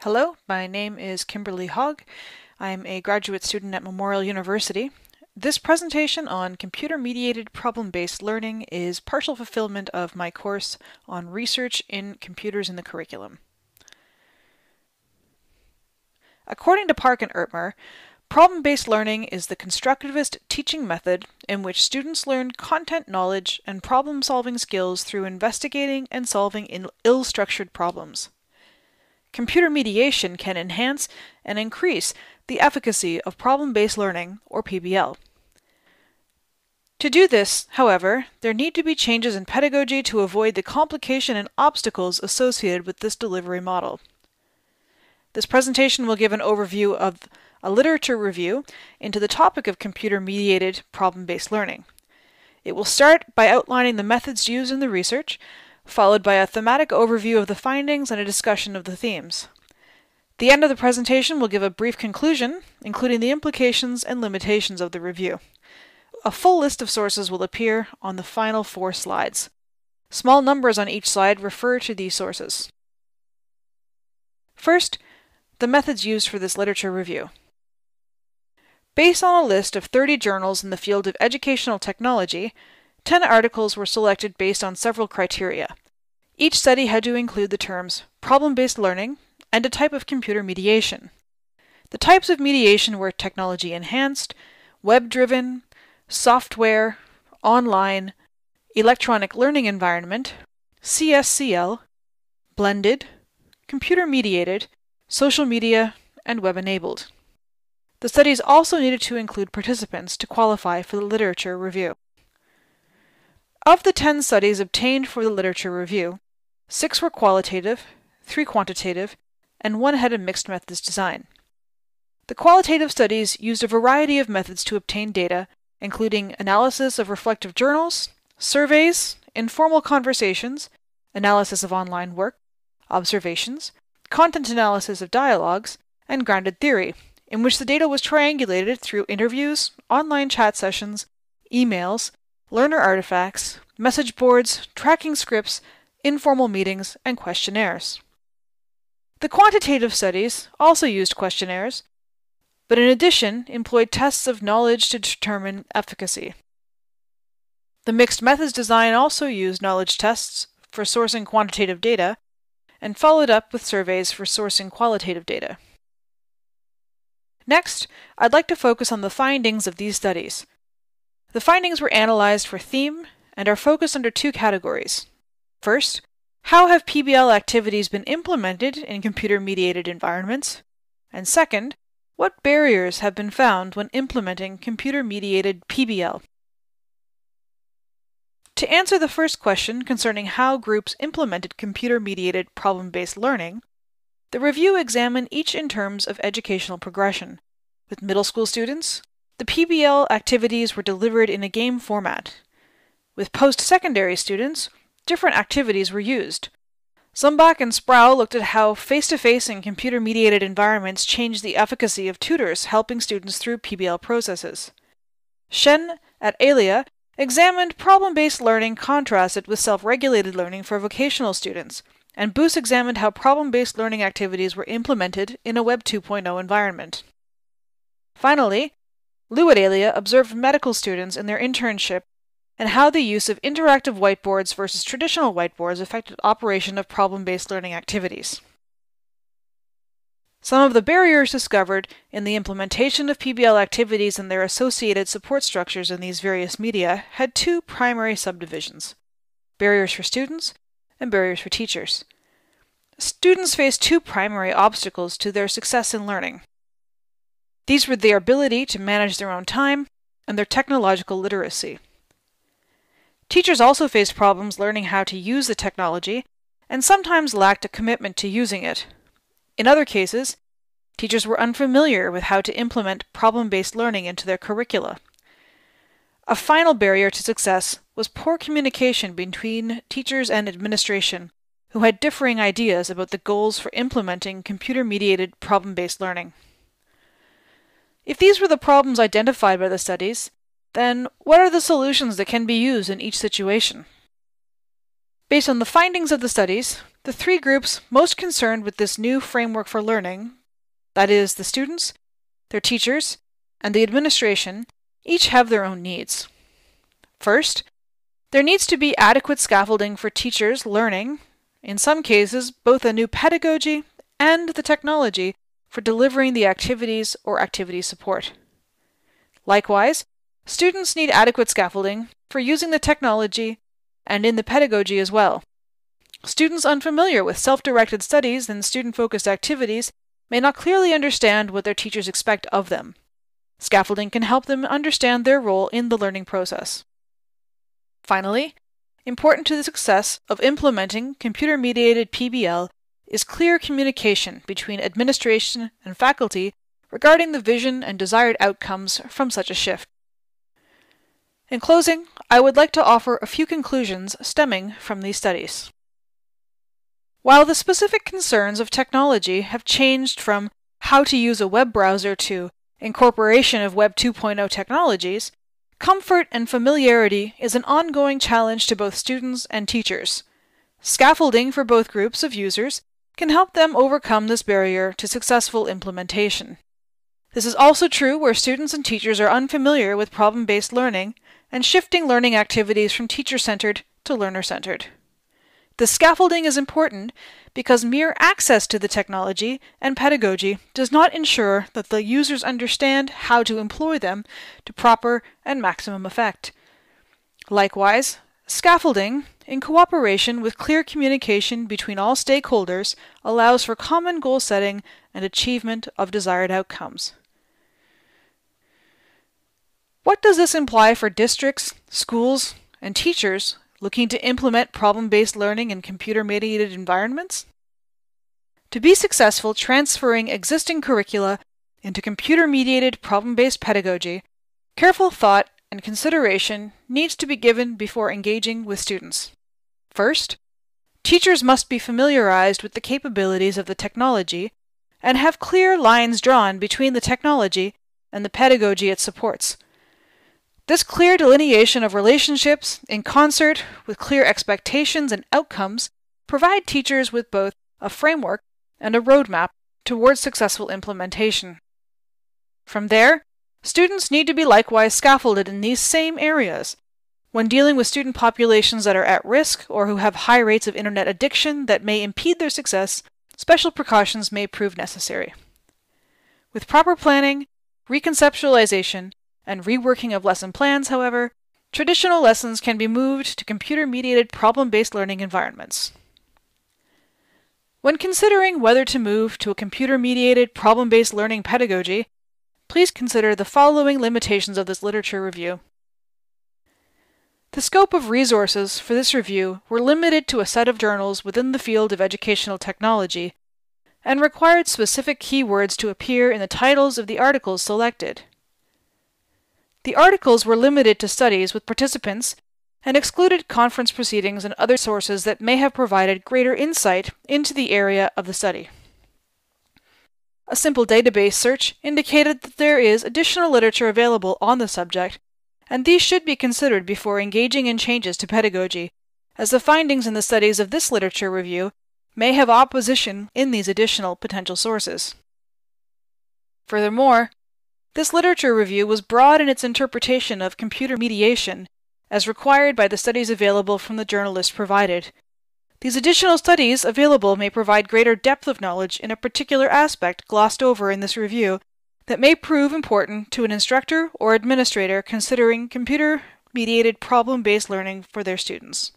Hello, my name is Kimberly Hogg. I'm a graduate student at Memorial University. This presentation on computer-mediated problem-based learning is partial fulfillment of my course on research in computers in the curriculum. According to Park and Ertmer, problem-based learning is the constructivist teaching method in which students learn content knowledge and problem-solving skills through investigating and solving ill-structured problems. Computer mediation can enhance and increase the efficacy of problem-based learning, or PBL. To do this, however, there need to be changes in pedagogy to avoid the complication and obstacles associated with this delivery model. This presentation will give an overview of a literature review into the topic of computer-mediated problem-based learning. It will start by outlining the methods used in the research, followed by a thematic overview of the findings and a discussion of the themes. The end of the presentation will give a brief conclusion, including the implications and limitations of the review. A full list of sources will appear on the final 4 slides. Small numbers on each slide refer to these sources. First, the methods used for this literature review. Based on a list of 30 journals in the field of educational technology, 10 articles were selected based on several criteria. Each study had to include the terms problem-based learning and a type of computer mediation. The types of mediation were technology-enhanced, web-driven, software, online, electronic learning environment, CSCL, blended, computer-mediated, social media, and web-enabled. The studies also needed to include participants to qualify for the literature review. Of the 10 studies obtained for the literature review, 6 were qualitative, 3 quantitative, and 1 had a mixed methods design. The qualitative studies used a variety of methods to obtain data, including analysis of reflective journals, surveys, informal conversations, analysis of online work, observations, content analysis of dialogues, and grounded theory, in which the data was triangulated through interviews, online chat sessions, emails, learner artifacts, message boards, tracking scripts, informal meetings, and questionnaires. The quantitative studies also used questionnaires, but in addition employed tests of knowledge to determine efficacy. The mixed methods design also used knowledge tests for sourcing quantitative data and followed up with surveys for sourcing qualitative data. Next, I'd like to focus on the findings of these studies. The findings were analyzed for theme and are focused under 2 categories. First, how have PBL activities been implemented in computer-mediated environments? And second, what barriers have been found when implementing computer-mediated PBL? To answer the first question concerning how groups implemented computer-mediated problem-based learning, the review examined each in terms of educational progression. With middle school students, the PBL activities were delivered in a game format. With post-secondary students, different activities were used. Zumbach and Sproul looked at how face-to-face and computer-mediated environments changed the efficacy of tutors helping students through PBL processes. Shen at Alia examined problem-based learning contrasted with self-regulated learning for vocational students, and Boos examined how problem-based learning activities were implemented in a Web 2.0 environment. Finally, Liu at Alia observed medical students in their internship and how the use of interactive whiteboards versus traditional whiteboards affected operation of problem-based learning activities. Some of the barriers discovered in the implementation of PBL activities and their associated support structures in these various media had 2 primary subdivisions: barriers for students and barriers for teachers. Students faced 2 primary obstacles to their success in learning. These were their ability to manage their own time and their technological literacy. Teachers also faced problems learning how to use the technology and sometimes lacked a commitment to using it. In other cases, teachers were unfamiliar with how to implement problem-based learning into their curricula. A final barrier to success was poor communication between teachers and administration, who had differing ideas about the goals for implementing computer-mediated problem-based learning. If these were the problems identified by the studies, then what are the solutions that can be used in each situation? Based on the findings of the studies, the three groups most concerned with this new framework for learning, that is, the students, their teachers, and the administration, each have their own needs. First, there needs to be adequate scaffolding for teachers learning, in some cases, both a new pedagogy and the technology for delivering the activities or activity support. Likewise, students need adequate scaffolding for using the technology and in the pedagogy as well. Students unfamiliar with self-directed studies and student-focused activities may not clearly understand what their teachers expect of them. Scaffolding can help them understand their role in the learning process. Finally, important to the success of implementing computer-mediated PBL is clear communication between administration and faculty regarding the vision and desired outcomes from such a shift. In closing, I would like to offer a few conclusions stemming from these studies. While the specific concerns of technology have changed from how to use a web browser to incorporation of Web 2.0 technologies, comfort and familiarity is an ongoing challenge to both students and teachers. Scaffolding for both groups of users can help them overcome this barrier to successful implementation. This is also true where students and teachers are unfamiliar with problem-based learning and shifting learning activities from teacher-centered to learner-centered. The scaffolding is important because mere access to the technology and pedagogy does not ensure that the users understand how to employ them to proper and maximum effect. Likewise, scaffolding, in cooperation with clear communication between all stakeholders, allows for common goal setting and achievement of desired outcomes. What does this imply for districts, schools, and teachers looking to implement problem-based learning in computer-mediated environments? To be successful transferring existing curricula into computer-mediated problem-based pedagogy, careful thought and consideration needs to be given before engaging with students. First, teachers must be familiarized with the capabilities of the technology and have clear lines drawn between the technology and the pedagogy it supports. This clear delineation of relationships, in concert with clear expectations and outcomes, provide teachers with both a framework and a roadmap towards successful implementation. From there, students need to be likewise scaffolded in these same areas. When dealing with student populations that are at risk or who have high rates of internet addiction that may impede their success, special precautions may prove necessary. With proper planning, reconceptualization, and reworking of lesson plans, however, traditional lessons can be moved to computer-mediated problem-based learning environments. When considering whether to move to a computer-mediated problem-based learning pedagogy, please consider the following limitations of this literature review. The scope of resources for this review were limited to a set of journals within the field of educational technology and required specific keywords to appear in the titles of the articles selected. The articles were limited to studies with participants and excluded conference proceedings and other sources that may have provided greater insight into the area of the study. A simple database search indicated that there is additional literature available on the subject, and these should be considered before engaging in changes to pedagogy, as the findings in the studies of this literature review may have opposition in these additional potential sources. Furthermore, this literature review was broad in its interpretation of computer mediation, as required by the studies available from the journal list provided. These additional studies available may provide greater depth of knowledge in a particular aspect glossed over in this review that may prove important to an instructor or administrator considering computer-mediated problem-based learning for their students.